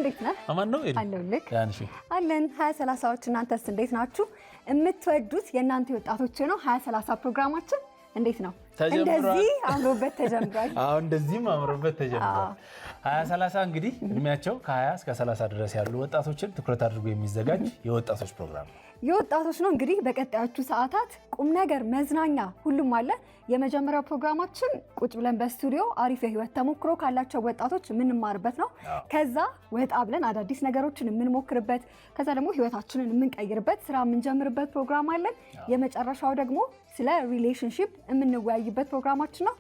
እንዴት ነህ? አማን ነው ኤሊ አለሁልህ። ያንሺ አለን 2030ዎች እናንተስ እንዴት ናችሁ? የምትወዱት የእናንተ ወጣቶች ነው 2030 ፕሮግራማችን እንዴት ነው? እንደዚህ አምሮበት ተጀምሯል። አዎ እንደዚህም አምሮበት ተጀምሯል። 2030 እንግዲህ እድሜያቸው ከ20 እስከ 30 ድረስ ያሉ ወጣቶችን ትኩረት አድርጎ የሚዘጋጅ የወጣቶች ፕሮግራም ነው። የወጣቶች ነው እንግዲህ በቀጣዮቹ ሰዓታት ቁም ነገር መዝናኛ ሁሉም አለ። የመጀመሪያው ፕሮግራማችን ቁጭ ብለን በስቱዲዮ አሪፍ የህይወት ተሞክሮ ካላቸው ወጣቶች የምንማርበት ነው። ከዛ ወጣ ብለን አዳዲስ ነገሮችን የምንሞክርበት ከዛ ደግሞ ህይወታችንን የምንቀይርበት ስራ የምንጀምርበት ፕሮግራም አለን። የመጨረሻው ደግሞ ስለ ሪሌሽንሺፕ የምንወያይበት ፕሮግራማችን ነው።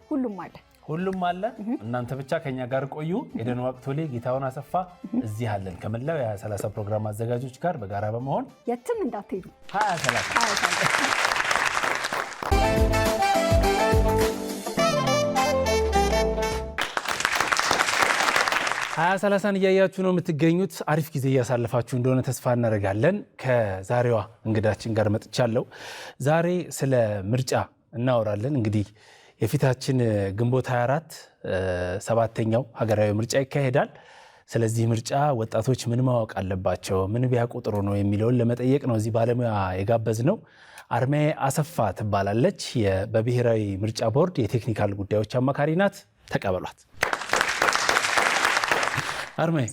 ሁሉም አለ። እናንተ ብቻ ከኛ ጋር ቆዩ። ኤደን ዋቅቶሌ፣ ጌታውን አሰፋ እዚህ አለን ከመላው የ2030 ፕሮግራም አዘጋጆች ጋር በጋራ በመሆን የትም እንዳትሄዱ። 2030ን እያያችሁ ነው የምትገኙት። አሪፍ ጊዜ እያሳለፋችሁ እንደሆነ ተስፋ እናደርጋለን። ከዛሬዋ እንግዳችን ጋር መጥቻለሁ። ዛሬ ስለ ምርጫ እናወራለን። እንግዲህ የፊታችን ግንቦት 24 7ኛው ሀገራዊ ምርጫ ይካሄዳል። ስለዚህ ምርጫ ወጣቶች ምን ማወቅ አለባቸው፣ ምን ቢያውቁ ጥሩ ነው የሚለውን ለመጠየቅ ነው እዚህ ባለሙያ የጋበዝነው። አርማዬ አሰፋ ትባላለች። በብሔራዊ ምርጫ ቦርድ የቴክኒካል ጉዳዮች አማካሪ ናት። ተቀበሏት። አርማዬ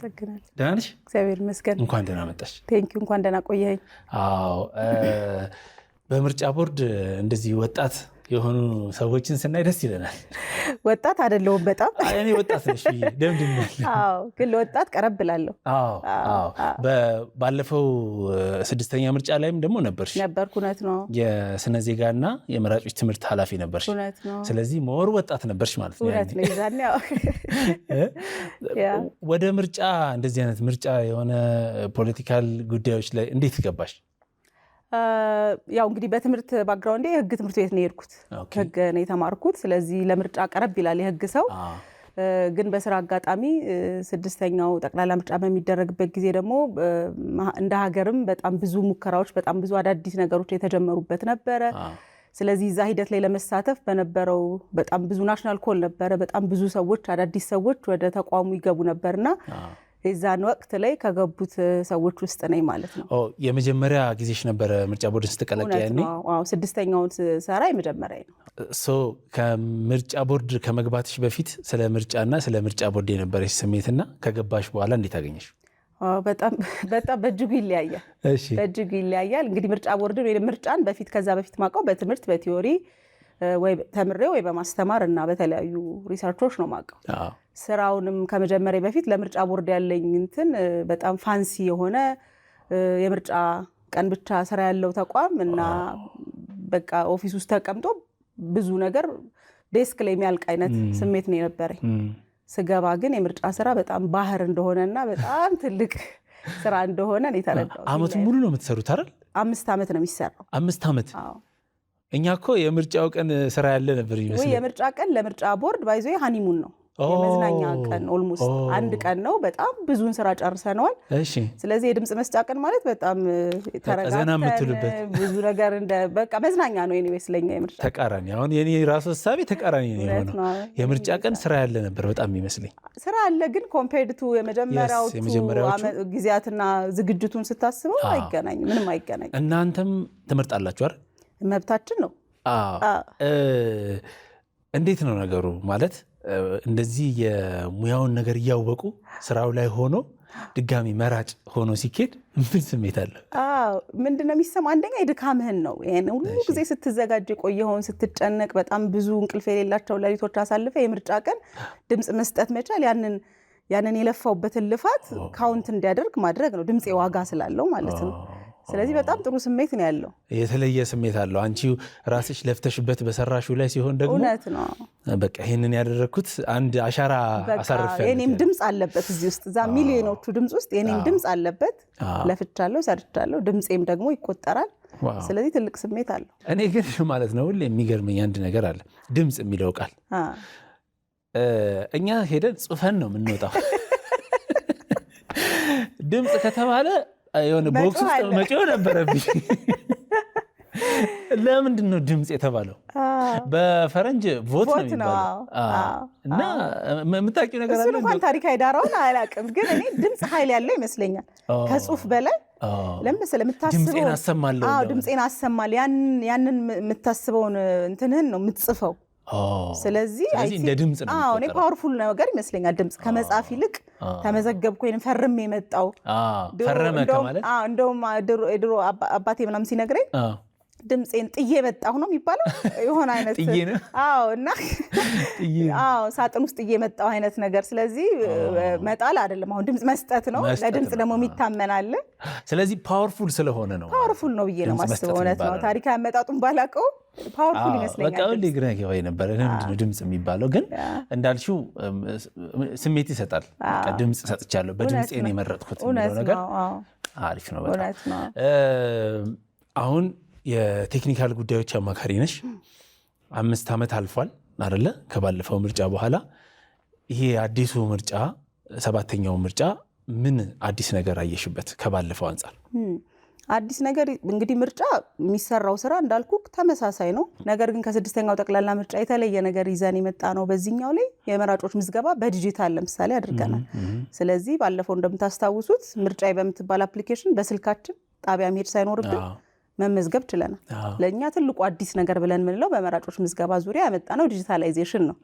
ደህና ነሽ? እግዚአብሔር ይመስገን። እንኳን ደህና መጣሽ። ቴንኪው። እንኳን ደህና ቆየኸኝ። አዎ በምርጫ ቦርድ እንደዚህ ወጣት የሆኑ ሰዎችን ስናይ ደስ ይለናል። ወጣት አይደለሁም በጣም እኔ ወጣት ነሽ ደምድኛል። አዎ ግን ለወጣት ቀረብ ብላለሁ። አዎ ባለፈው 6ኛ ምርጫ ላይም ደግሞ ነበርኩ። እውነት ነው። የስነ ዜጋና የመራጮች ትምህርት ኃላፊ ነበርሽ። እውነት ነው። ስለዚህ ሞር ወጣት ነበርሽ ማለት ነው። እውነት ነው። ይዛኔ ወደ ምርጫ እንደዚህ አይነት ምርጫ የሆነ ፖለቲካል ጉዳዮች ላይ እንዴት ገባሽ? ያው እንግዲህ በትምህርት ባክግራውንዴ የህግ ትምህርት ቤት ነው የሄድኩት። ህግ ነው የተማርኩት። ስለዚህ ለምርጫ ቀረብ ይላል የህግ ሰው። ግን በስራ አጋጣሚ 6ኛው ጠቅላላ ምርጫ በሚደረግበት ጊዜ ደግሞ እንደ ሀገርም በጣም ብዙ ሙከራዎች፣ በጣም ብዙ አዳዲስ ነገሮች የተጀመሩበት ነበረ። ስለዚህ እዛ ሂደት ላይ ለመሳተፍ በነበረው በጣም ብዙ ናሽናል ኮል ነበረ። በጣም ብዙ ሰዎች አዳዲስ ሰዎች ወደ ተቋሙ ይገቡ ነበርና የዛን ወቅት ላይ ከገቡት ሰዎች ውስጥ ነኝ ማለት ነው። የመጀመሪያ ጊዜሽ ነበረ ምርጫ ቦርድን ስትቀላቀይ? ያኔ 6ኛውን ሰራ የመጀመሪያ ነው። ከምርጫ ቦርድ ከመግባትሽ በፊት ስለ ምርጫና ስለ ምርጫ ቦርድ የነበረሽ ስሜትና ከገባሽ በኋላ እንዴት አገኘሽ? በጣም በእጅጉ ይለያያል። በእጅጉ ይለያያል። እንግዲህ ምርጫ ቦርድን ወይ ምርጫን ከዛ በፊት ማውቀው በትምህርት በቲዮሪ ወይ ተምሬ ወይ በማስተማር እና በተለያዩ ሪሰርቾች ነው ማውቀው። ስራውንም ከመጀመሪያ በፊት ለምርጫ ቦርድ ያለኝ እንትን በጣም ፋንሲ የሆነ የምርጫ ቀን ብቻ ስራ ያለው ተቋም እና በቃ ኦፊስ ውስጥ ተቀምጦ ብዙ ነገር ዴስክ ላይ የሚያልቅ አይነት ስሜት ነው የነበረኝ። ስገባ ግን የምርጫ ስራ በጣም ባህር እንደሆነና በጣም ትልቅ ስራ እንደሆነ ነው የተረዳሁት። አመቱን ሙሉ ነው የምትሰሩት አይደል? 5 ዓመት ነው የሚሰራው። 5 ዓመት? እኛ እኮ የምርጫው ቀን ስራ ያለ ነበር ይመስላል። የምርጫ ቀን ለምርጫ ቦርድ ባይዞ ሃኒሙን ነው፣ የመዝናኛ ቀን ኦልሞስት አንድ ቀን ነው። በጣም ብዙን ስራ ጨርሰነዋል። ስለዚህ የድምጽ መስጫ ቀን ማለት በጣም ተረጋግተን ብዙ ነገር በቃ መዝናኛ ነው። ኤኒዌይስ ለኛ የምርጫ ተቃራኒ፣ አሁን የኔ ራሱ ሐሳቤ ተቃራኒ ነው የሆነው። የምርጫ ቀን ስራ ያለ ነበር በጣም ይመስለኝ። ስራ አለ ግን ኮምፔርድ ቱ የመጀመሪያዎቹ ጊዜያትና ዝግጅቱን ስታስበው አይገናኝም፣ ምንም አይገናኝም። እናንተም ትመርጣላችሁ አይደል? መብታችን ነው። እንዴት ነው ነገሩ? ማለት እንደዚህ የሙያውን ነገር እያወቁ ስራው ላይ ሆኖ ድጋሚ መራጭ ሆኖ ሲኬድ ምን ስሜት አለ? ምንድነው የሚሰማው? አንደኛ የድካምህን ነው። ይሄን ሁሉ ጊዜ ስትዘጋጅ የቆየኸውን ስትጨነቅ፣ በጣም ብዙ እንቅልፍ የሌላቸው ሌሊቶች አሳልፈ የምርጫ ቀን ድምጽ መስጠት መቻል ያንን የለፋውበትን ልፋት ካውንት እንዲያደርግ ማድረግ ነው። ድምጽ ዋጋ ስላለው ማለት ነው። ስለዚህ በጣም ጥሩ ስሜት ነው ያለው። የተለየ ስሜት አለው። አንቺ ራስሽ ለፍተሽበት በሰራሽው ላይ ሲሆን ደግሞ እውነት ነው። በቃ ይሄንን ያደረኩት አንድ አሻራ አሳርፌያለሁ። የኔም ድምጽ አለበት እዚህ ውስጥ፣ እዛ ሚሊዮኖቹ ድምጽ ውስጥ የኔም ድምጽ አለበት። ለፍቻለሁ፣ ሰርቻለሁ፣ ድምጼም ደግሞ ይቆጠራል። ስለዚህ ትልቅ ስሜት አለው። እኔ ግን ማለት ነው ሁሌ የሚገርመኝ አንድ ነገር አለ። ድምጽ የሚለው ቃል እኛ ሄደን ጽፈን ነው የምንወጣው። ድምጽ ከተባለ የሆነ ቦክስ ውስጥ መጪው ነበረብኝ። ለምንድን ነው ድምጽ የተባለው? በፈረንጅ ቮት ነው የሚባለው እና የምታውቂው ነገር አለ? እሱን እንኳን ታሪክ አይዳራውን አላውቅም፣ ግን እኔ ድምፅ ኃይል ያለው ይመስለኛል ከጽሁፍ በላይ። ለምን ስለምታስበው ድምፄን አሰማለሁ። ድምፄን አሰማል። ያንን የምታስበውን እንትንህን ነው የምትጽፈው። ስለዚህ እንደ ድምጽ ነው። እኔ ፓወርፉል ነገር ይመስለኛል ድምጽ ከመጻፍ ይልቅ ተመዘገብኩ ወይንም ፈርሜ የመጣው ፈረመ ከማለት እንደውም ድሮ አባቴ ምናምን ሲነግረኝ ድምፄን ጥዬ መጣሁ ነው የሚባለው። የሆነ አይነት እና ሳጥን ውስጥ ጥዬ መጣሁ አይነት ነገር። ስለዚህ መጣል አይደለም፣ አሁን ድምፅ መስጠት ነው። ለድምፅ ደግሞ የሚታመን አለ። ስለዚህ ፓወርፉል ስለሆነ ነው ፓወርፉል ነው ብዬ ነው የማስበው። እውነት ነው። ታሪካዊ አመጣጡን ባላውቀው ፓወርፉል ይመስለኛል። በቃ ሁሌ ግራ ይገባኝ ነበር ለምንድን ነው ድምፅ የሚባለው። ግን እንዳልሽው ስሜት ይሰጣል። ድምፅ ሰጥቻለሁ፣ በድምፄ ነው የመረጥኩት የሚለው ነገር አሪፍ ነው በጣም። አሁን የቴክኒካል ጉዳዮች አማካሪ ነሽ። 5 ዓመት አልፏል አይደለ? ከባለፈው ምርጫ በኋላ ይሄ አዲሱ ምርጫ 7ኛው ምርጫ ምን አዲስ ነገር አየሽበት ከባለፈው አንጻር? አዲስ ነገር እንግዲህ ምርጫ የሚሰራው ስራ እንዳልኩ ተመሳሳይ ነው። ነገር ግን ከ6ኛው ጠቅላላ ምርጫ የተለየ ነገር ይዘን የመጣ ነው። በዚህኛው ላይ የመራጮች ምዝገባ በዲጂታል ለምሳሌ አድርገናል። ስለዚህ ባለፈው እንደምታስታውሱት ምርጫ በምትባል አፕሊኬሽን በስልካችን ጣቢያ መሄድ ሳይኖርብን መመዝገብ ችለናል። ለእኛ ትልቁ አዲስ ነገር ብለን ምንለው በመራጮች ምዝገባ ዙሪያ ያመጣነው ዲጂታላይዜሽን ነው።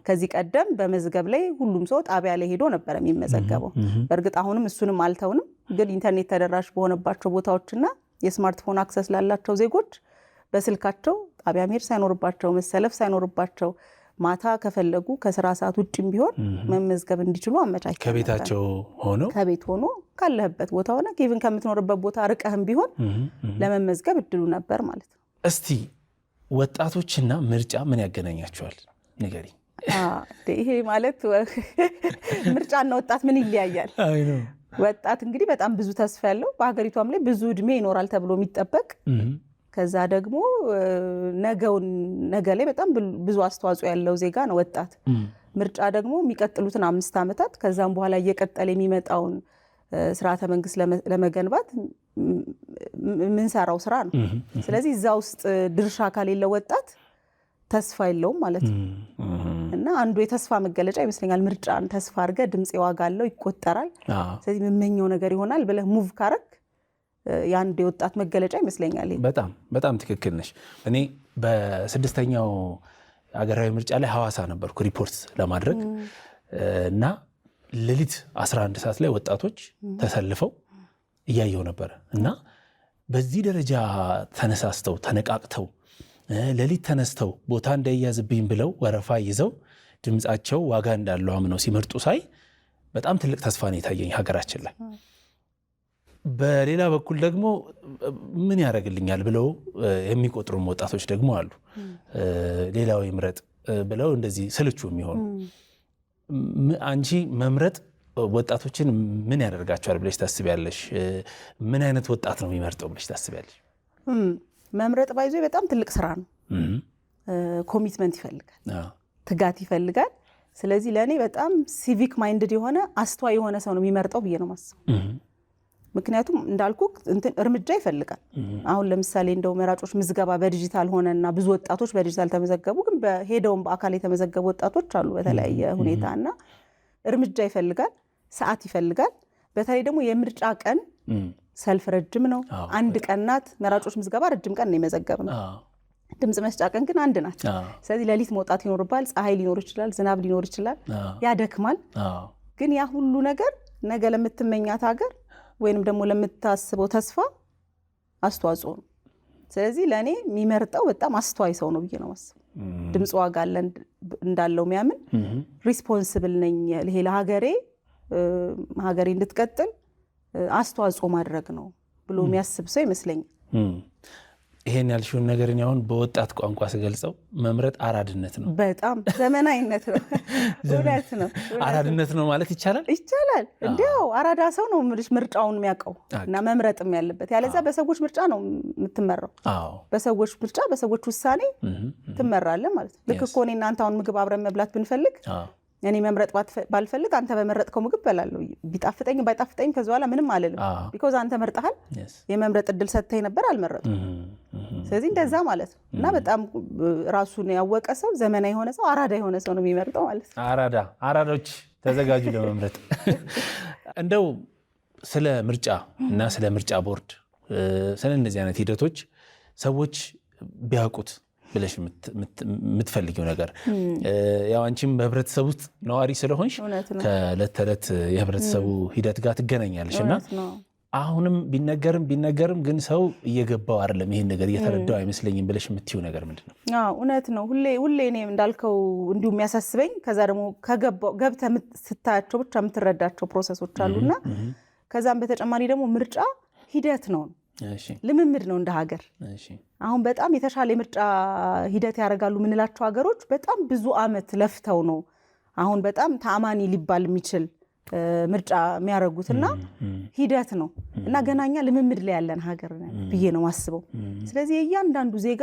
ከዚህ ቀደም በመዝገብ ላይ ሁሉም ሰው ጣቢያ ላይ ሄዶ ነበር የሚመዘገበው። በእርግጥ አሁንም እሱንም አልተውንም፣ ግን ኢንተርኔት ተደራሽ በሆነባቸው ቦታዎችና የስማርትፎን አክሰስ ላላቸው ዜጎች በስልካቸው ጣቢያ መሄድ ሳይኖርባቸው መሰለፍ ሳይኖርባቸው ማታ ከፈለጉ ከስራ ሰዓት ውጭም ቢሆን መመዝገብ እንዲችሉ አመቻችተናል። ከቤት ሆኖ ካለህበት ቦታ ሆነ ኢቭን ከምትኖርበት ቦታ ርቀህም ቢሆን ለመመዝገብ እድሉ ነበር ማለት ነው። እስቲ ወጣቶችና ምርጫ ምን ያገናኛቸዋል ንገሪ። ይሄ ማለት ምርጫና ወጣት ምን ይለያያል? ወጣት እንግዲህ በጣም ብዙ ተስፋ ያለው በሀገሪቷም ላይ ብዙ እድሜ ይኖራል ተብሎ የሚጠበቅ ከዛ ደግሞ ነገ ላይ በጣም ብዙ አስተዋጽኦ ያለው ዜጋ ነው ወጣት። ምርጫ ደግሞ የሚቀጥሉትን 5 ዓመታት ከዛም በኋላ እየቀጠለ የሚመጣውን ስርዓተ መንግስት ለመገንባት የምንሰራው ስራ ነው። ስለዚህ እዛ ውስጥ ድርሻ ከሌለው ወጣት ተስፋ የለውም ማለት ነው። እና አንዱ የተስፋ መገለጫ ይመስለኛል። ምርጫን ተስፋ አድርገህ ድምፅ ዋጋ አለው፣ ይቆጠራል። ስለዚህ የምመኘው ነገር ይሆናል ብለህ ሙቭ ካረክ የአንድ የወጣት መገለጫ ይመስለኛል። በጣም ትክክል ነሽ። እኔ በ6ኛው ሀገራዊ ምርጫ ላይ ሐዋሳ ነበርኩ ሪፖርት ለማድረግ እና ሌሊት 11 ሰዓት ላይ ወጣቶች ተሰልፈው እያየው ነበረ እና በዚህ ደረጃ ተነሳስተው ተነቃቅተው ሌሊት ተነስተው ቦታ እንዳይያዝብኝ ብለው ወረፋ ይዘው ድምፃቸው ዋጋ እንዳለው አምነው ሲመርጡ ሳይ በጣም ትልቅ ተስፋ ነው የታየኝ ሀገራችን ላይ። በሌላ በኩል ደግሞ ምን ያደርግልኛል ብለው የሚቆጥሩም ወጣቶች ደግሞ አሉ። ሌላው ይምረጥ ብለው እንደዚህ ስልቹ የሚሆኑ። አንቺ መምረጥ ወጣቶችን ምን ያደርጋቸዋል ብለሽ ታስቢያለሽ? ምን አይነት ወጣት ነው የሚመርጠው ብለሽ ታስቢያለሽ? መምረጥ ባይዞ በጣም ትልቅ ስራ ነው። ኮሚትመንት ይፈልጋል፣ ትጋት ይፈልጋል። ስለዚህ ለእኔ በጣም ሲቪክ ማይንድድ የሆነ አስተዋይ የሆነ ሰው ነው የሚመርጠው ብዬ ነው የማስበው። ምክንያቱም እንዳልኩ እርምጃ ይፈልጋል። አሁን ለምሳሌ እንደው መራጮች ምዝገባ በዲጂታል ሆነና ብዙ ወጣቶች በዲጂታል ተመዘገቡ፣ ግን በሄደውም በአካል የተመዘገቡ ወጣቶች አሉ በተለያየ ሁኔታና እርምጃ ይፈልጋል፣ ሰዓት ይፈልጋል። በተለይ ደግሞ የምርጫ ቀን ሰልፍ ረጅም ነው። 1 ቀን ናት። መራጮች ምዝገባ ረጅም ቀን ነው የመዘገብነው። ድምፅ መስጫ ቀን ግን 1 ናት። ስለዚህ ሌሊት መውጣት ይኖርባል። ፀሐይ ሊኖር ይችላል፣ ዝናብ ሊኖር ይችላል፣ ያደክማል። ግን ያ ሁሉ ነገር ነገ ለምትመኛት ሀገር ወይንም ደግሞ ለምታስበው ተስፋ አስተዋጽኦ ነው። ስለዚህ ለእኔ የሚመርጠው በጣም አስተዋይ ሰው ነው ብዬ ነው ማስበው። ድምፅ ዋጋ እንዳለው የሚያምን ሪስፖንስብል ነኝ ይሄ ለሀገሬ እንድትቀጥል አስተዋጽኦ ማድረግ ነው ብሎ የሚያስብ ሰው ይመስለኛል። ይሄን ያልሽውን ነገር እኔ አሁን በወጣት ቋንቋ ስገልጸው መምረጥ አራድነት ነው። በጣም ዘመናዊነት ነው። እውነት ነው። አራድነት ነው ማለት ይቻላል። እንዲያው አራዳ ሰው ነው ምርጫውን የሚያውቀው እና መምረጥም ያለበት። ያለዛ በሰዎች ምርጫ ነው የምትመራው። በሰዎች ምርጫ፣ በሰዎች ውሳኔ ትመራለህ ማለት ነው። ልክ እኮ እኔ እናንተ አሁን ምግብ አብረን መብላት ብንፈልግ እኔ መምረጥ ባልፈልግ አንተ በመረጥከው ምግብ በላለሁ። ቢጣፍጠኝ ባይጣፍጠኝ ከዛ በኋላ ምንም አልልም። ቢኮዝ አንተ መርጠሃል። የመምረጥ እድል ሰጥተኝ ነበር፣ አልመረጥኩም። ስለዚህ እንደዛ ማለት ነው እና በጣም ራሱን ያወቀ ሰው ዘመናዊ የሆነ ሰው አራዳ የሆነ ሰው ነው የሚመርጠው ማለት ነው። አራዳዎች ተዘጋጁ ለመምረጥ። እንደው ስለ ምርጫ እና ስለ ምርጫ ቦርድ ስለ እነዚህ አይነት ሂደቶች ሰዎች ቢያውቁት ብለሽ የምትፈልጊው ነገር ያው አንቺም በህብረተሰቡ ውስጥ ነዋሪ ስለሆንሽ ከዕለት ተዕለት የህብረተሰቡ ሂደት ጋር ትገናኛለሽ እና አሁንም ቢነገርም ግን ሰው እየገባው አይደለም ይሄን ነገር እየተረዳው አይመስለኝም ብለሽ የምትይው ነገር ምንድነው? እውነት ነው። ሁሌ እኔ እንዳልከው እንዲሁ የሚያሳስበኝ ከዛ ደግሞ ገብተህ ስታያቸው ብቻ የምትረዳቸው ፕሮሰሶች አሉና ከዛም በተጨማሪ ደግሞ ምርጫ ሂደት ነው፣ ልምምድ ነው እንደ ሀገር። አሁን በጣም የተሻለ የምርጫ ሂደት ያደርጋሉ የምንላቸው ሀገሮች በጣም ብዙ ዓመት ለፍተው ነው አሁን በጣም ተአማኒ ሊባል የሚችል ምርጫ የሚያደርጉትና ሂደት ነው እና ገናኛ ልምምድ ላይ ያለን ሀገር ብዬ ነው ማስበው። ስለዚህ የእያንዳንዱ ዜጋ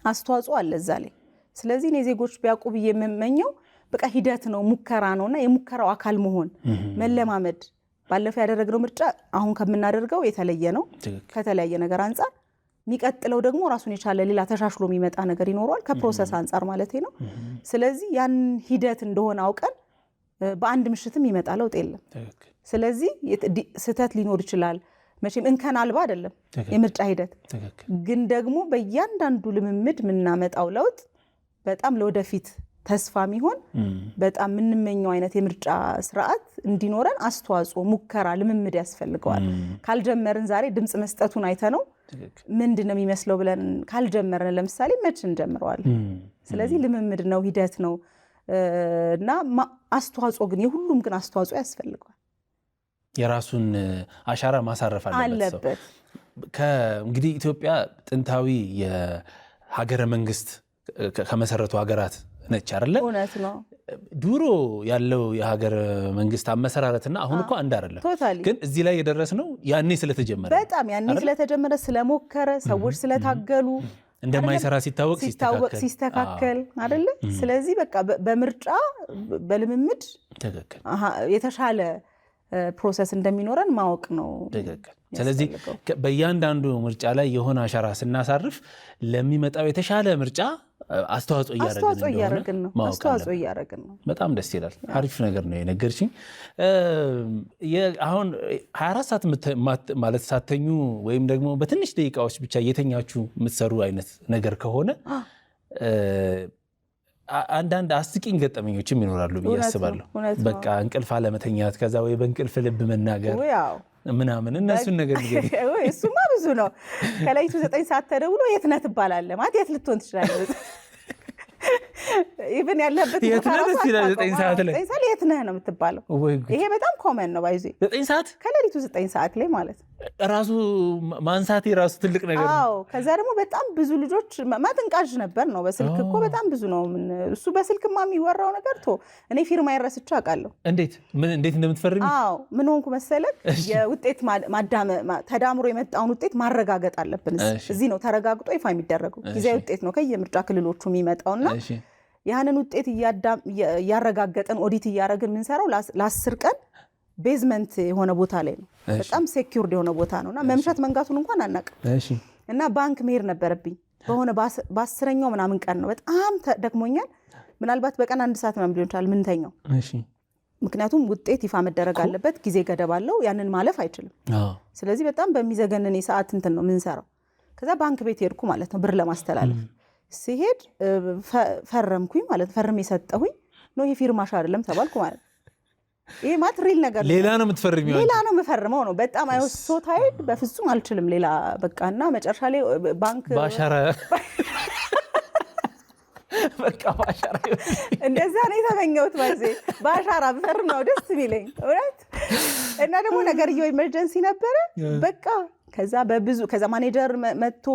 አስተዋጽኦ አለ እዛ ላይ። ስለዚህ እኔ ዜጎች ቢያውቁ ብዬ የምመኘው በቃ ሂደት ነው፣ ሙከራ ነውና የሙከራው አካል መሆን መለማመድ። ባለፈው ያደረግነው ምርጫ አሁን ከምናደርገው የተለየ ነው ከተለያየ ነገር አንጻር። የሚቀጥለው ደግሞ ራሱን የቻለ ሌላ ተሻሽሎ የሚመጣ ነገር ይኖረዋል ከፕሮሰስ አንጻር ማለት ነው። ስለዚህ ያን ሂደት እንደሆነ አውቀን በአንድ ምሽትም ይመጣ ለውጥ የለም። ስለዚህ ስህተት ሊኖር ይችላል፣ መቼም እንከን አልባ አይደለም የምርጫ ሂደት። ግን ደግሞ በእያንዳንዱ ልምምድ የምናመጣው ለውጥ በጣም ለወደፊት ተስፋ የሚሆን በጣም የምንመኘው አይነት የምርጫ ስርዓት እንዲኖረን አስተዋጽኦ፣ ሙከራ፣ ልምምድ ያስፈልገዋል። ካልጀመርን ዛሬ ድምፅ መስጠቱን አይተነው ምንድን ነው የሚመስለው ብለን ካልጀመርን ለምሳሌ መች እንጀምረዋለን? ስለዚህ ልምምድ ነው፣ ሂደት ነው እና አስተዋጽኦ ግን የሁሉም ግን አስተዋጽኦ ያስፈልገዋል። የራሱን አሻራ ማሳረፍ አለበት። እንግዲህ ኢትዮጵያ ጥንታዊ የሀገረ መንግስት ከመሰረቱ ሀገራት ነች አይደለ? እውነት ነው። ድሮ ያለው የሀገረ መንግስት አመሰራረትና አሁን እኮ አንድ አይደለም። ግን እዚህ ላይ የደረስነው ያኔ ስለተጀመረ በጣም ያኔ ስለተጀመረ ስለሞከረ ሰዎች ስለታገሉ እንደማይሰራ ሲስተካከል አይደለ? ስለዚህ በቃ በምርጫ በልምምድ የተሻለ ፕሮሰስ እንደሚኖረን ማወቅ ነው። ስለዚህ በእያንዳንዱ ምርጫ ላይ የሆነ አሻራ ስናሳርፍ ለሚመጣው የተሻለ ምርጫ አስተዋጽኦ እያደረግን ነው። በጣም ደስ ይላል። አሪፍ ነገር ነው የነገርሽኝ። አሁን 24 ሰዓት ማለት ሳተኙ ወይም ደግሞ በትንሽ ደቂቃዎች ብቻ እየተኛችሁ የምትሰሩ አይነት ነገር ከሆነ አንዳንድ አስቂኝ ገጠመኞችም ይኖራሉ ብዬ አስባለሁ። በቃ እንቅልፍ አለመተኛት፣ ከዛ ወይ በእንቅልፍ ልብ መናገር ምናምን እነሱን ነገር እሱማ ብዙ ነው። ከሌሊቱ 9 ሰዓት ተደውሎ የት ነህ ትባላለህ። ማለት የት ልትሆን ትችላለህ? ኢቭን ያለበት የት ነህ 9 ሰዓት ላይ የት ነህ ነው የምትባለው። ይሄ በጣም ኮመን ነው። ባይዚ 9 ሰዓት ከሌሊቱ 9 ሰዓት ላይ ማለት ራሱ ማንሳት የራሱ ትልቅ ነገር ነው። ከዛ ደግሞ በጣም ብዙ ልጆች ማጥንቃዥ ነበር ነው። በስልክ እኮ በጣም ብዙ ነው። እሱ በስልክማ የሚወራው ነገር እኔ ፊርማ ይረስቻ አውቃለሁ። እንዴት እንደምትፈርሚ? ምን ሆንኩ መሰለክ? የውጤት ተዳምሮ የመጣውን ውጤት ማረጋገጥ አለብን። እዚህ ነው ተረጋግጦ ይፋ የሚደረገው። ጊዜያዊ ውጤት ነው ከየምርጫ ክልሎቹ የሚመጣውና ያንን ውጤት እያረጋገጠን ኦዲት እያደረግን የምንሰራው ለ10 ቀን ቤዝመንት የሆነ ቦታ ላይ ነው። በጣም ሴኪውርድ የሆነ ቦታ ነውና መምሸት መንጋቱን እንኳን አናውቅም። እና ባንክ መሄድ ነበረብኝ በሆነ በ10ኛው ምናምን ቀን ነው። በጣም ደክሞኛል። ምናልባት በቀን 1 ሰዓት ምናምን ሊሆን ይችላል ምንተኛው። ምክንያቱም ውጤት ይፋ መደረግ አለበት፣ ጊዜ ገደብ አለው፣ ያንን ማለፍ አይችልም። ስለዚህ በጣም በሚዘገንን የሰዓት እንትን ነው የምንሰራው። ከዛ ባንክ ቤት ሄድኩ ማለት ነው ብር ለማስተላለፍ። ሲሄድ ፈረምኩኝ ማለት ፈርም የሰጠሁኝ ነው። ይሄ ፊርማሽ አይደለም ተባልኩ ማለት ነው። ይሄ ማለት ሪል ነገር ሌላ ነው የምትፈርሚው? ሌላ ነው የምፈርመው ነው። በጣም አይወሶ ታይድ በፍጹም አልችልም ሌላ በቃና መጨረሻ ላይ ባንክ ባሻራ በቃ ባሻራ እንደዛ ነው የተመኘሁት። ባሻራ ብፈርም ነው ደስ የሚለኝ እውነት። እና ደግሞ ነገርየው ኢመርጀንሲ ነበረ በቃ። ከዛ ማኔጀር መጥቶ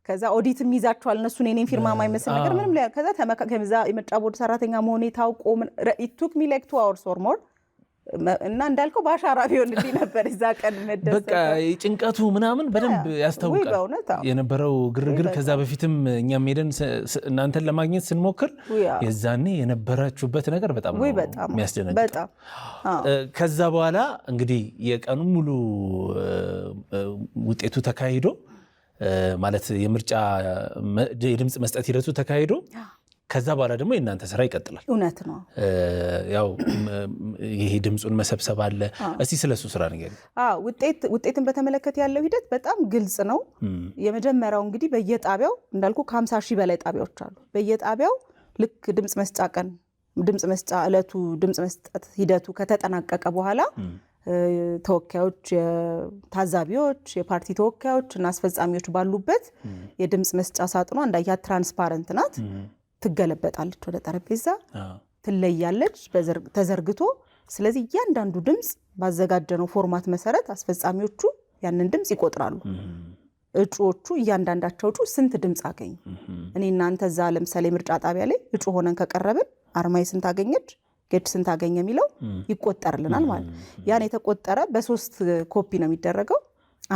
ከዛ ኦዲት የሚይዛቸዋል እነሱ እኔን ፊርማ የማይመስል ነገር ምንም ላይ ከዛ የምርጫ ቦርድ ሰራተኛ መሆኔ ታውቆ it took me like 2 hours or more እና እንዳልከው ባሻራ ቢሆንልኝ ነበር እዛ ቀን መደሰት። በቃ ጭንቀቱ ምናምን በደንብ ያስታውቃል የነበረው ግርግር። ከዛ በፊትም እኛም ሄደን እናንተን ለማግኘት ስንሞክር የዛኔ የነበራችሁበት ነገር በጣም ነው የሚያስደነግጠው። ከዛ በኋላ እንግዲህ የቀኑ ሙሉ ውጤቱ ተካሂዶ ማለት የምርጫ የድምጽ መስጠት ሂደቱ ተካሂዶ ከዛ በኋላ ደግሞ የእናንተ ስራ ይቀጥላል። እውነት ነው። ያው ይሄ ድምጹን መሰብሰብ አለ። እስቲ ስለሱ ስራ ነገር ውጤትን በተመለከተ ያለው ሂደት በጣም ግልጽ ነው። የመጀመሪያው እንግዲህ በየጣቢያው እንዳልኩ ከ50 ሺህ በላይ ጣቢያዎች አሉ። በየጣቢያው ልክ ድምጽ መስጫ ቀን ድምጽ መስጫ ዕለቱ ድምጽ መስጠት ሂደቱ ከተጠናቀቀ በኋላ ተወካዮች፣ ታዛቢዎች፣ የፓርቲ ተወካዮች እና አስፈጻሚዎች ባሉበት የድምጽ መስጫ ሳጥኗ እንዳያ ትራንስፓረንት ናት። ትገለበጣለች፣ ወደ ጠረጴዛ ትለያለች ተዘርግቶ። ስለዚህ እያንዳንዱ ድምጽ ባዘጋጀነው ፎርማት መሰረት አስፈጻሚዎቹ ያንን ድምጽ ይቆጥራሉ። እጩዎቹ እያንዳንዳቸው እጩ ስንት ድምጽ አገኙ፣ እኔ እናንተ እዛ ለምሳሌ ምርጫ ጣቢያ ላይ እጩ ሆነን ከቀረብን አርማይ ስንት አገኘች፣ ጌድ ስንት አገኘ የሚለው ይቆጠርልናል ማለት። ያን የተቆጠረ በ3 ኮፒ ነው የሚደረገው።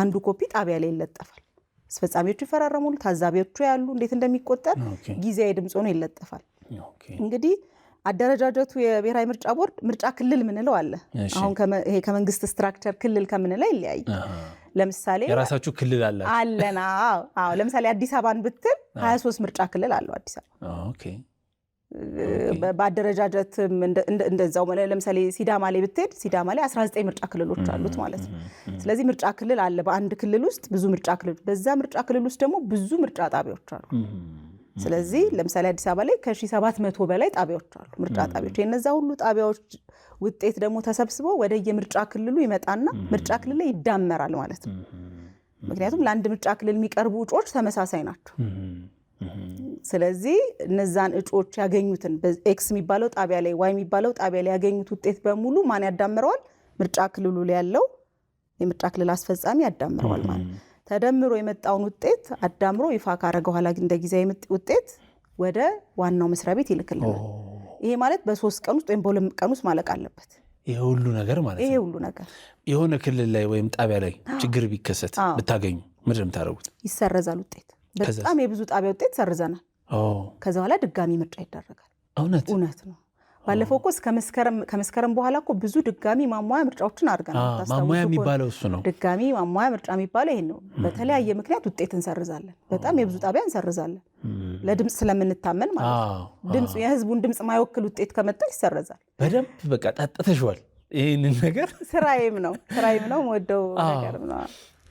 አንዱ ኮፒ ጣቢያ ላይ ይለጠፋል። አስፈጻሚዎቹ ይፈራረሙሉ፣ ታዛቢዎቹ ያሉ እንዴት እንደሚቆጠር ጊዜያዊ ድምጽ ሆኖ ይለጠፋል። እንግዲህ አደረጃጀቱ የብሔራዊ ምርጫ ቦርድ ምርጫ ክልል ምንለው አለ። አሁን ይሄ ከመንግስት ስትራክቸር ክልል ከምንለው ይለያይ። ለምሳሌ የራሳችሁ ክልል አለ አለና። አዎ ለምሳሌ አዲስ አበባን ብትል 23 ምርጫ ክልል አለው አዲስ አበባ። ኦኬ በአደረጃጀትም እንደዛው ለምሳሌ ሲዳማ ላይ ብትሄድ ሲዳማ ላይ 19 ምርጫ ክልሎች አሉት ማለት ነው። ስለዚህ ምርጫ ክልል አለ። በአንድ ክልል ውስጥ ብዙ ምርጫ ክልል፣ በዛ ምርጫ ክልል ውስጥ ደግሞ ብዙ ምርጫ ጣቢያዎች አሉ። ስለዚህ ለምሳሌ አዲስ አበባ ላይ ከ1700 በላይ ጣቢያዎች አሉ፣ ምርጫ ጣቢያዎች። የነዛ ሁሉ ጣቢያዎች ውጤት ደግሞ ተሰብስበው ወደ የምርጫ ክልሉ ይመጣና ምርጫ ክልል ላይ ይዳመራል ማለት ነው። ምክንያቱም ለአንድ ምርጫ ክልል የሚቀርቡ እጩዎች ተመሳሳይ ናቸው። ስለዚህ እነዛን እጩዎች ያገኙትን ኤክስ የሚባለው ጣቢያ ላይ ዋይ የሚባለው ጣቢያ ላይ ያገኙት ውጤት በሙሉ ማን ያዳምረዋል? ምርጫ ክልሉ ላይ ያለው የምርጫ ክልል አስፈጻሚ ያዳምረዋል ማለት ነው። ተደምሮ የመጣውን ውጤት አዳምሮ ይፋ ካረገ በኋላ እንደ ጊዜያዊ ውጤት ወደ ዋናው መስሪያ ቤት ይልክልናል። ይሄ ማለት በ3 ቀን ውስጥ ወይም በ2 ቀን ውስጥ ማለቅ አለበት። ይሄ ሁሉ ነገር ማለት ነው። ይሄ ሁሉ ነገር የሆነ ክልል ላይ ወይም ጣቢያ ላይ ችግር ቢከሰት ብታገኙ ምንድን ነው የምታደርጉት? ይሰረዛል ውጤት። በጣም የብዙ ጣቢያ ውጤት ሰርዘናል። ከዛ በኋላ ድጋሚ ምርጫ ይደረጋል። እውነት ነው። ባለፈው እኮ ከመስከረም በኋላ እኮ ብዙ ድጋሚ ማሟያ ምርጫዎችን አድርገናል። ማሟያ የሚባለው እሱ ነው። ድጋሚ ማሟያ ምርጫ የሚባለው ይሄን ነው። በተለያየ ምክንያት ውጤት እንሰርዛለን። በጣም የብዙ ጣቢያ እንሰርዛለን። ለድምጽ ስለምንታመን ማለት ነው። ድምጽ የህዝቡን ድምጽ ማይወክል ውጤት ከመጣ ይሰርዛል። በደንብ በቃ ጠጥተሽዋል። ይሄንን ነገር ስራዬም ነው ወደው ነገር ነው።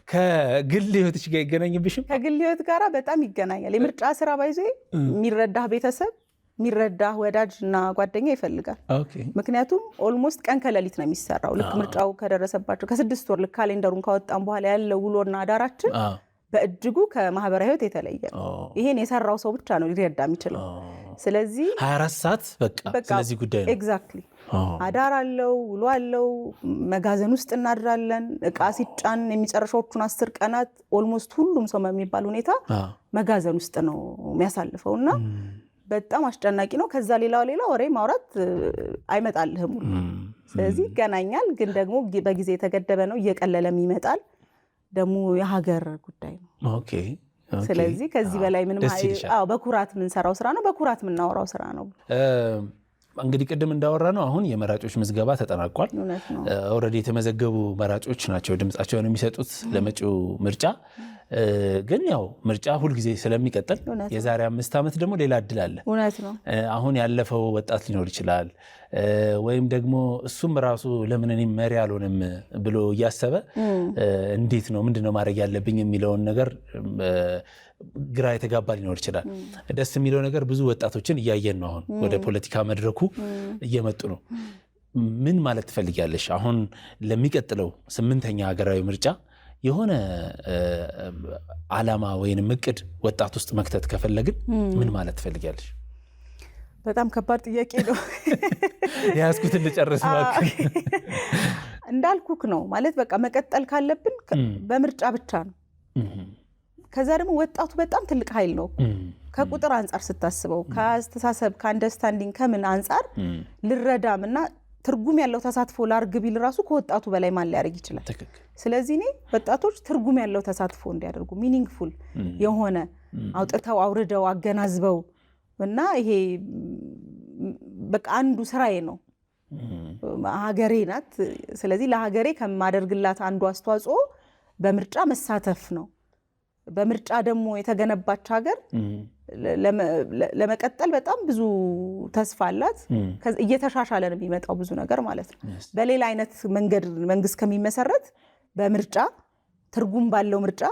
ከግል ህይወትሽ ጋር ይገናኝብሽም? ከግል ህይወት ጋር በጣም ይገናኛል። የምርጫ ስራ ባይዞ የሚረዳህ ቤተሰብ የሚረዳህ ወዳጅ እና ጓደኛ ይፈልጋል። ምክንያቱም ኦልሞስት ቀን ከሌሊት ነው የሚሰራው። ልክ ምርጫው ከደረሰባቸው ከ6 ወር ልክ ካሌንደሩን ካወጣን በኋላ ያለው ውሎና አዳራችን በእጅጉ ከማህበራዊ ህይወት የተለየ ይሄን የሰራው ሰው ብቻ ነው ሊረዳ የሚችለው። ስለዚህ 24 ሰዓት በቃ ስለዚህ ጉዳይ ነው። ኤግዛክትሊ አዳር አለው፣ ውሎ አለው። መጋዘን ውስጥ እናድራለን። እቃ ሲጫን የሚጨረሻዎቹን 10 ቀናት ኦልሞስት ሁሉም ሰው በሚባል ሁኔታ መጋዘን ውስጥ ነው የሚያሳልፈውና በጣም አስጨናቂ ነው። ከዛ ሌላ ወሬ ማውራት አይመጣልህም። ስለዚህ ይገናኛል፣ ግን ደግሞ በጊዜ የተገደበ ነው። እየቀለለም ይመጣል። ደግሞ የሀገር ጉዳይ ነው። ስለዚህ ከዚህ በላይ ምንም በኩራት የምንሰራው ስራ ነው። በኩራት የምናወራው ስራ ነው። እንግዲህ ቅድም እንዳወራ ነው አሁን የመራጮች ምዝገባ ተጠናቋል። ኦልሬዲ የተመዘገቡ መራጮች ናቸው ድምጻቸውን የሚሰጡት ለመጪው ምርጫ። ግን ያው ምርጫ ሁልጊዜ ስለሚቀጥል የዛሬ 5 ዓመት ደግሞ ሌላ እድል አለ። አሁን ያለፈው ወጣት ሊኖር ይችላል፣ ወይም ደግሞ እሱም ራሱ ለምን እኔ መሪ አልሆንም ብሎ እያሰበ እንዴት ነው ምንድነው ማድረግ ያለብኝ የሚለውን ነገር ግራ የተጋባ ሊኖር ይችላል። ደስ የሚለው ነገር ብዙ ወጣቶችን እያየን ነው። አሁን ወደ ፖለቲካ መድረኩ እየመጡ ነው። ምን ማለት ትፈልጊያለሽ? አሁን ለሚቀጥለው 8ኛ ሀገራዊ ምርጫ የሆነ ዓላማ ወይንም እቅድ ወጣት ውስጥ መክተት ከፈለግን ምን ማለት ትፈልጊያለሽ? በጣም ከባድ ጥያቄ ነው። ያስኩትን ልጨርስ ማለት እንዳልኩክ ነው። ማለት በቃ መቀጠል ካለብን በምርጫ ብቻ ነው። ከዛ ደግሞ ወጣቱ በጣም ትልቅ ኃይል ነው። ከቁጥር አንጻር ስታስበው፣ ከአስተሳሰብ ከአንደርስታንዲንግ ከምን አንጻር ልረዳምና ትርጉም ያለው ተሳትፎ ላርግ ቢል ራሱ ከወጣቱ በላይ ማን ሊያደርግ ይችላል? ስለዚህ እኔ ወጣቶች ትርጉም ያለው ተሳትፎ እንዲያደርጉ ሚኒንግፉል የሆነ አውጥተው አውርደው አገናዝበው እና ይሄ በቃ አንዱ ስራዬ ነው። ሀገሬ ናት። ስለዚህ ለሀገሬ ከማደርግላት አንዱ አስተዋጽኦ በምርጫ መሳተፍ ነው በምርጫ ደግሞ የተገነባች ሀገር ለመቀጠል በጣም ብዙ ተስፋ አላት። እየተሻሻለ ነው የሚመጣው ብዙ ነገር ማለት ነው። በሌላ አይነት መንገድ መንግስት ከሚመሰረት በምርጫ ትርጉም ባለው ምርጫ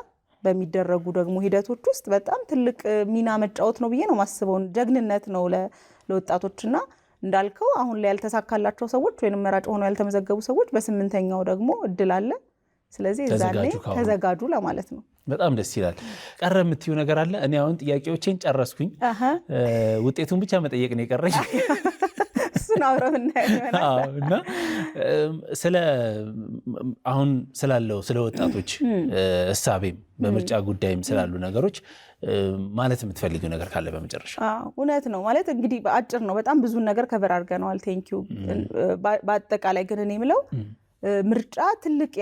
በሚደረጉ ደግሞ ሂደቶች ውስጥ በጣም ትልቅ ሚና መጫወት ነው ብዬ ነው ማስበው። ጀግንነት ነው ለወጣቶችና እንዳልከው አሁን ላይ ያልተሳካላቸው ሰዎች ወይንም መራጭ ሆነው ያልተመዘገቡ ሰዎች በ8ኛው ደግሞ እድል አለ። ስለዚህ እዛኔ ተዘጋጁ ለማለት ነው። በጣም ደስ ይላል። ቀረ የምትዩ ነገር አለ? እኔ አሁን ጥያቄዎቼን ጨረስኩኝ። ውጤቱን ብቻ መጠየቅ ነው የቀረኝ። እሱን አብረን እናያለን። እና አሁን ስላለው ስለ ወጣቶች እሳቤም በምርጫ ጉዳይም ስላሉ ነገሮች ማለት የምትፈልጊው ነገር ካለ በመጨረሻ? እውነት ነው ማለት እንግዲህ በአጭር ነው በጣም ብዙ ነገር ከበር አድርገነዋል። ቴንኪዩ። በአጠቃላይ ግን እኔ የምለው ምርጫ ትልቅ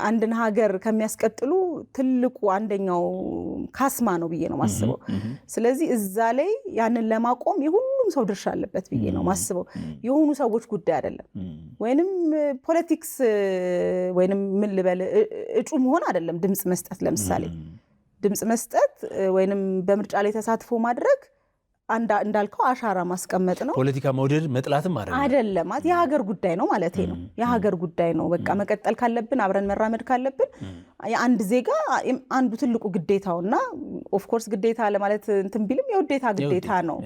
አንድን ሀገር ከሚያስቀጥሉ ትልቁ አንደኛው ካስማ ነው ብዬ ነው ማስበው። ስለዚህ እዛ ላይ ያንን ለማቆም የሁሉም ሰው ድርሻ አለበት ብዬ ነው ማስበው። የሆኑ ሰዎች ጉዳይ አይደለም፣ ወይንም ፖለቲክስ ወይንም ምን ልበል እጩ መሆን አይደለም። ድምጽ መስጠት ለምሳሌ ድምጽ መስጠት ወይንም በምርጫ ላይ ተሳትፎ ማድረግ እንዳልከው አሻራ ማስቀመጥ ነው። ፖለቲካ መውደድ መጥላትም አይደለም። የሀገር ጉዳይ ነው ማለት ነው። የሀገር ጉዳይ ነው። በቃ መቀጠል ካለብን አብረን መራመድ ካለብን የአንድ ዜጋ አንዱ ትልቁ ግዴታውና ኦፍ ኮርስ ግዴታ ለማለት እንትን ቢልም የውዴታ ግዴታ ነው።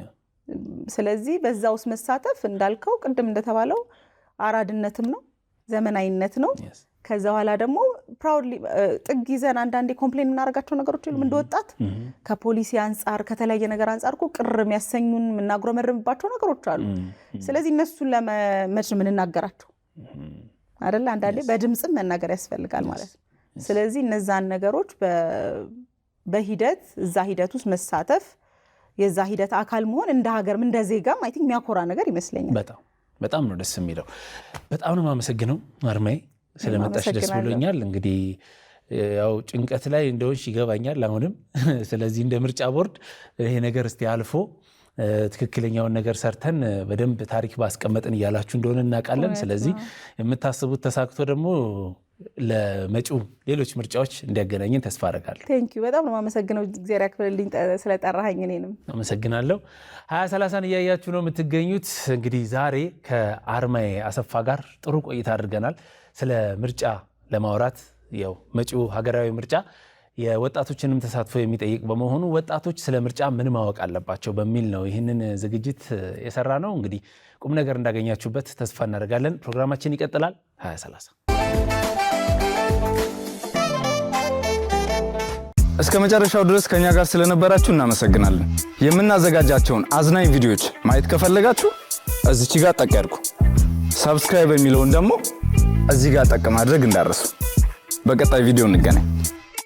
ስለዚህ በዛ ውስጥ መሳተፍ እንዳልከው ቅድም እንደተባለው አራድነትም ነው፣ ዘመናዊነት ነው። ከዛ በኋላ ደግሞ ፕራውድሊ ጥግ ይዘን አንዳንዴ ኮምፕሌን እናደርጋቸው ነገሮች የሉም እንደወጣት ከፖሊሲ አንጻር ከተለያየ ነገር አንጻር እኮ ቅር የሚያሰኙን የምናጉረመርምባቸው ነገሮች አሉ። ስለዚህ እነሱን ለመች የምንናገራቸው አይደለ? አንዳንዴ በድምፅም መናገር ያስፈልጋል ማለት ነው። ስለዚህ እነዛን ነገሮች በሂደት እዛ ሂደት ውስጥ መሳተፍ የዛ ሂደት አካል መሆን እንደ ሀገርም እንደ ዜጋም አይ ቲንክ የሚያኮራ ነገር ይመስለኛል። በጣም ነው ደስ የሚለው። በጣም ነው የማመሰግነው አርማዬ ስለመጣሽ ደስ ብሎኛል። እንግዲህ ያው ጭንቀት ላይ እንደሆንሽ ይገባኛል አሁንም። ስለዚህ እንደ ምርጫ ቦርድ ይሄ ነገር እስቲ አልፎ ትክክለኛውን ነገር ሰርተን በደንብ ታሪክ ባስቀመጥን እያላችሁ እንደሆነ እናውቃለን። ስለዚህ የምታስቡት ተሳክቶ ደግሞ ለመጪው ሌሎች ምርጫዎች እንዲያገናኝን ተስፋ አደርጋለሁ። ቴንኪዩ። በጣም ነው የማመሰግነው። እግዚአብሔር ያክብርልኝ ስለጠራኸኝ። እኔንም አመሰግናለሁ። 2030ን እያያችሁ ነው የምትገኙት። እንግዲህ ዛሬ ከአርማዬ አሰፋ ጋር ጥሩ ቆይታ አድርገናል። ስለ ምርጫ ለማውራት ያው መጪው ሀገራዊ ምርጫ የወጣቶችንም ተሳትፎ የሚጠይቅ በመሆኑ ወጣቶች ስለ ምርጫ ምን ማወቅ አለባቸው በሚል ነው ይህንን ዝግጅት የሰራ ነው። እንግዲህ ቁም ነገር እንዳገኛችሁበት ተስፋ እናደርጋለን። ፕሮግራማችን ይቀጥላል። 2030 እስከ መጨረሻው ድረስ ከኛ ጋር ስለነበራችሁ እናመሰግናለን። የምናዘጋጃቸውን አዝናኝ ቪዲዮዎች ማየት ከፈለጋችሁ እዚች ጋር ጠቅ ያድርጉ። ሰብስክራይብ የሚለውን ደግሞ እዚህ ጋር ጠቅ ማድረግ እንዳትረሱ። በቀጣይ ቪዲዮ እንገናኝ።